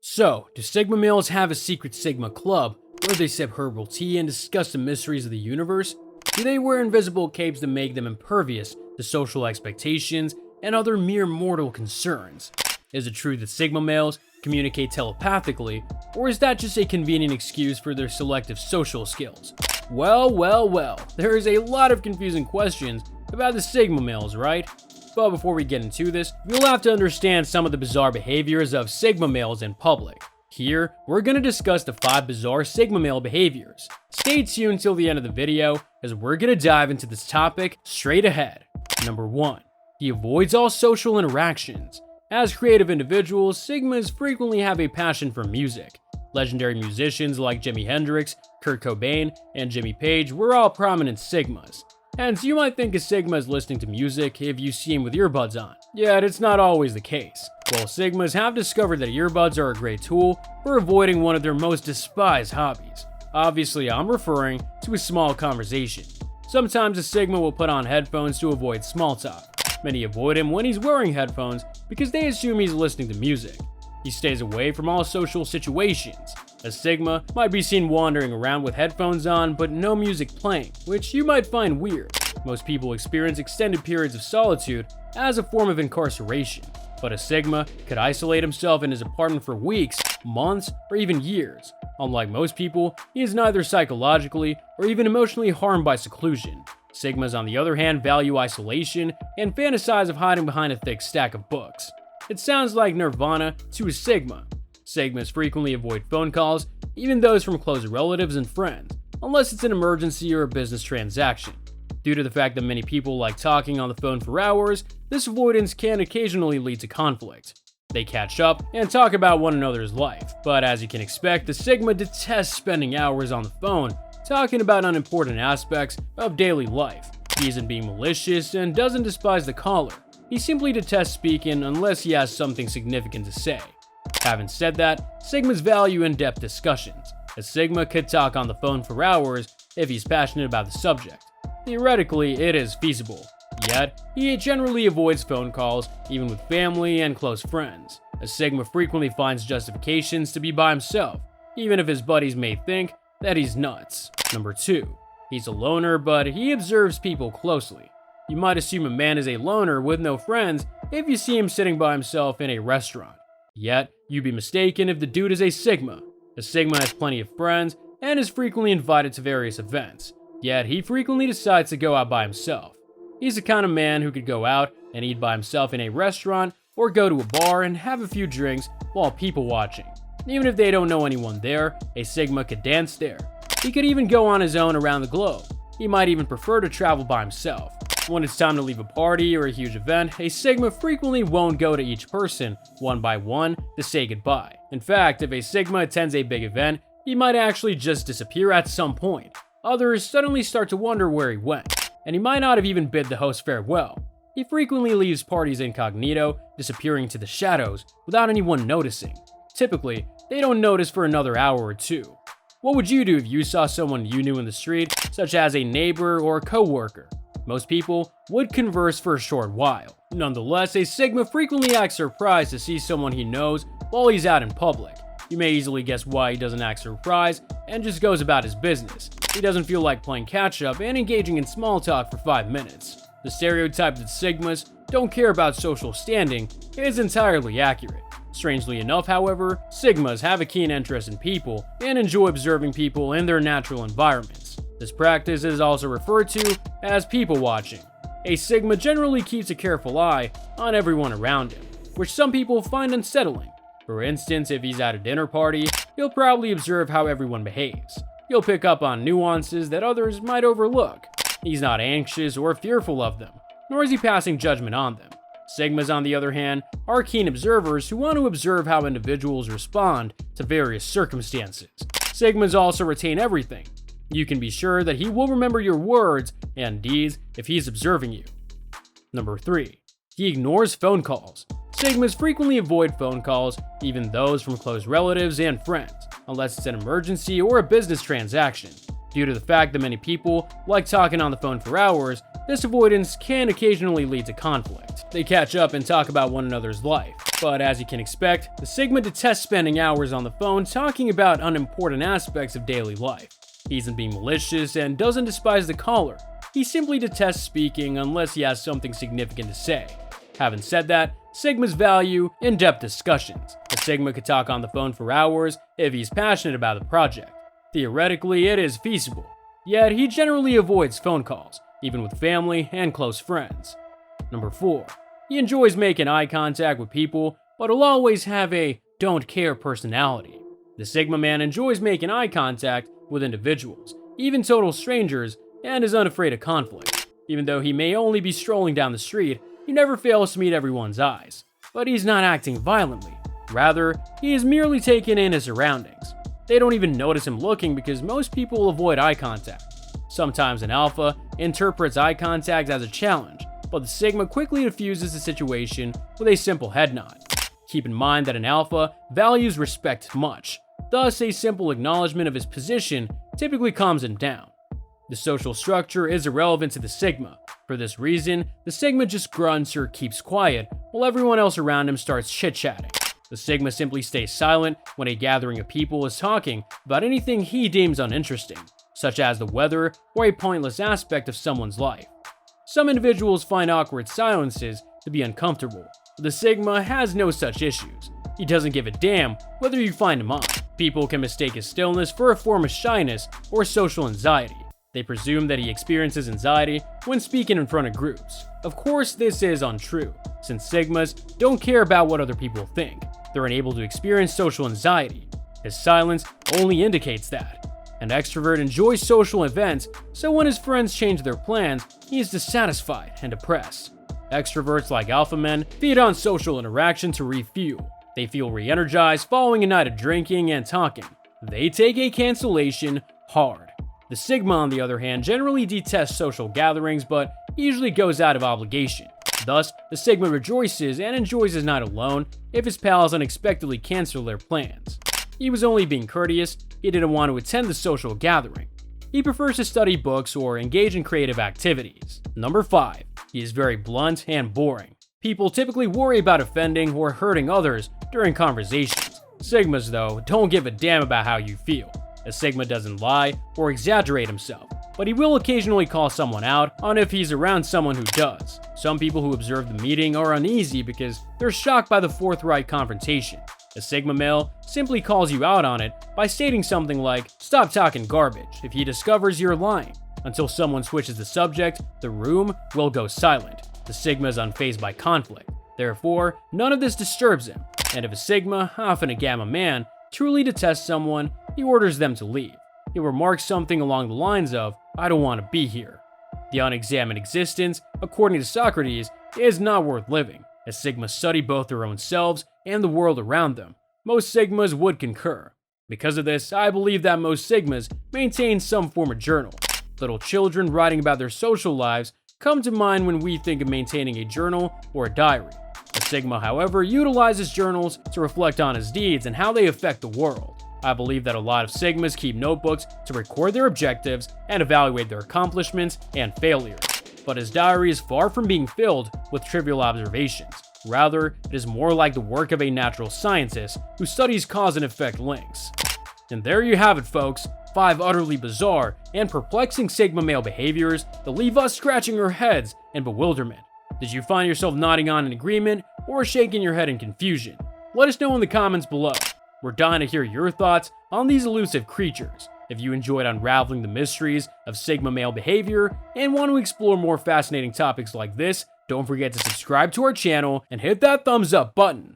So, do Sigma males have a secret Sigma club where they sip herbal tea and discuss the mysteries of the universe? Do they wear invisible capes that make them impervious to social expectations and other mere mortal concerns? Is it true that Sigma males communicate telepathically, or is that just a convenient excuse for their selective social skills? Well, there is a lot of confusing questions about the Sigma males, right? But before we get into this, you'll have to understand some of the bizarre behaviors of Sigma males in public. Here, we're going to discuss the 5 bizarre Sigma male behaviors. Stay tuned till the end of the video, as we're going to dive into this topic straight ahead. Number 1. He avoids all social interactions. As creative individuals, Sigmas frequently have a passion for music. Legendary musicians like Jimi Hendrix, Kurt Cobain, and Jimmy Page were all prominent Sigmas. Hence, you might think a Sigma is listening to music if you see him with earbuds on. Yet, it's not always the case. Well, Sigmas have discovered that earbuds are a great tool for avoiding one of their most despised hobbies. Obviously, I'm referring to a small conversation. Sometimes a Sigma will put on headphones to avoid small talk. Many avoid him when he's wearing headphones because they assume he's listening to music. He stays away from all social situations. A Sigma might be seen wandering around with headphones on but no music playing, which you might find weird. Most people experience extended periods of solitude as a form of incarceration, but a Sigma could isolate himself in his apartment for weeks, months, or even years. Unlike most people, he is neither psychologically or even emotionally harmed by seclusion. Sigmas, on the other hand, value isolation and fantasize of hiding behind a thick stack of books. It sounds like nirvana to a Sigma. Sigmas frequently avoid phone calls, even those from close relatives and friends, unless it's an emergency or a business transaction. Due to the fact that many people like talking on the phone for hours, this avoidance can occasionally lead to conflict. They catch up and talk about one another's life, but as you can expect, the Sigma detests spending hours on the phone talking about unimportant aspects of daily life. He isn't being malicious and doesn't despise the caller. He simply detests speaking unless he has something significant to say. Having said that, Sigmas value in-depth discussions. A Sigma could talk on the phone for hours if he's passionate about the subject. Theoretically, it is feasible. Yet, he generally avoids phone calls, even with family and close friends. A Sigma frequently finds justifications to be by himself, even if his buddies may think that he's nuts. Number 2. He's a loner, but he observes people closely. You might assume a man is a loner with no friends if you see him sitting by himself in a restaurant. Yet, you'd be mistaken if the dude is a Sigma. A Sigma has plenty of friends and is frequently invited to various events. Yet, he frequently decides to go out by himself. He's the kind of man who could go out and eat by himself in a restaurant or go to a bar and have a few drinks while people watching. Even if they don't know anyone there, a Sigma could dance there. He could even go on his own around the globe. He might even prefer to travel by himself. When it's time to leave a party or a huge event, a Sigma frequently won't go to each person, one by one, to say goodbye. In fact, if a Sigma attends a big event, he might actually just disappear at some point. Others suddenly start to wonder where he went, and he might not have even bid the host farewell. He frequently leaves parties incognito, disappearing into the shadows without anyone noticing. Typically, they don't notice for another hour or two. What would you do if you saw someone you knew in the street, such as a neighbor or co-worker? Most people would converse for a short while. Nonetheless, a Sigma frequently acts surprised to see someone he knows while he's out in public. You may easily guess why he doesn't act surprised and just goes about his business. He doesn't feel like playing catch-up and engaging in small talk for 5 minutes. The stereotype that Sigmas don't care about social standing is entirely accurate. Strangely enough, however, Sigmas have a keen interest in people and enjoy observing people in their natural environments. This practice is also referred to as people watching. A Sigma generally keeps a careful eye on everyone around him, which some people find unsettling. For instance, if he's at a dinner party, he'll probably observe how everyone behaves. He'll pick up on nuances that others might overlook. He's not anxious or fearful of them, nor is he passing judgment on them. Sigmas, on the other hand, are keen observers who want to observe how individuals respond to various circumstances. Sigmas also retain everything. You can be sure that he will remember your words and deeds if he's observing you. Number 3. He ignores phone calls. Sigmas frequently avoid phone calls, even those from close relatives and friends, unless it's an emergency or a business transaction. Due to the fact that many people like talking on the phone for hours, this avoidance can occasionally lead to conflict. They catch up and talk about one another's life. But as you can expect, the Sigma detests spending hours on the phone talking about unimportant aspects of daily life. He isn't being malicious and doesn't despise the caller. He simply detests speaking unless he has something significant to say. Having said that, Sigmas value in-depth discussions. A Sigma could talk on the phone for hours if he's passionate about the project. Theoretically, it is feasible. Yet, he generally avoids phone calls, even with family and close friends. Number 4. He enjoys making eye contact with people, but will always have a don't care personality. The Sigma man enjoys making eye contact with individuals, even total strangers, and is unafraid of conflict. Even though he may only be strolling down the street, he never fails to meet everyone's eyes. But he's not acting violently. Rather, he is merely taking in his surroundings. They don't even notice him looking because most people will avoid eye contact. Sometimes an alpha interprets eye contact as a challenge, but the Sigma quickly diffuses the situation with a simple head nod. Keep in mind that an alpha values respect much, thus a simple acknowledgement of his position typically calms him down. The social structure is irrelevant to the Sigma. For this reason, the Sigma just grunts or keeps quiet while everyone else around him starts chit-chatting. The Sigma simply stays silent when a gathering of people is talking about anything he deems uninteresting, such as the weather or a pointless aspect of someone's life. Some individuals find awkward silences to be uncomfortable, but the Sigma has no such issues. He doesn't give a damn whether you find him odd. People can mistake his stillness for a form of shyness or social anxiety. They presume that he experiences anxiety when speaking in front of groups. Of course, this is untrue, since Sigmas don't care about what other people think. They're unable to experience social anxiety. His silence only indicates that. An extrovert enjoys social events, so when his friends change their plans, he is dissatisfied and depressed. Extroverts like alpha men feed on social interaction to refuel. They feel re-energized following a night of drinking and talking. They take a cancellation hard. The Sigma, on the other hand, generally detests social gatherings but usually goes out of obligation. Thus, the Sigma rejoices and enjoys his night alone if his pals unexpectedly cancel their plans. He was only being courteous, he didn't want to attend the social gathering. He prefers to study books or engage in creative activities. Number 5. He is very blunt and boring. People typically worry about offending or hurting others during conversations. Sigmas, though, don't give a damn about how you feel. A Sigma doesn't lie or exaggerate himself, but he will occasionally call someone out on if he's around someone who does. Some people who observe the meeting are uneasy because they're shocked by the forthright confrontation. A Sigma male simply calls you out on it by stating something like, "Stop talking garbage," if he discovers you're lying. Until someone switches the subject, the room will go silent. The Sigma is unfazed by conflict. Therefore, none of this disturbs him. And if a Sigma, often a Gamma man, truly detests someone, he orders them to leave. He remarks something along the lines of, "I don't want to be here." The unexamined existence, according to Socrates, is not worth living. As Sigmas study both their own selves and the world around them, most Sigmas would concur. Because of this, I believe that most Sigmas maintain some form of journal. Little children writing about their social lives come to mind when we think of maintaining a journal or a diary. A Sigma, however, utilizes journals to reflect on his deeds and how they affect the world. I believe that a lot of Sigmas keep notebooks to record their objectives and evaluate their accomplishments and failures. But his diary is far from being filled with trivial observations. Rather, it is more like the work of a natural scientist who studies cause and effect links. And there you have it, folks. 5 utterly bizarre and perplexing Sigma male behaviors that leave us scratching our heads in bewilderment. Did you find yourself nodding on in agreement or shaking your head in confusion? Let us know in the comments below. We're dying to hear your thoughts on these elusive creatures. If you enjoyed unraveling the mysteries of Sigma male behavior and want to explore more fascinating topics like this, don't forget to subscribe to our channel and hit that thumbs up button.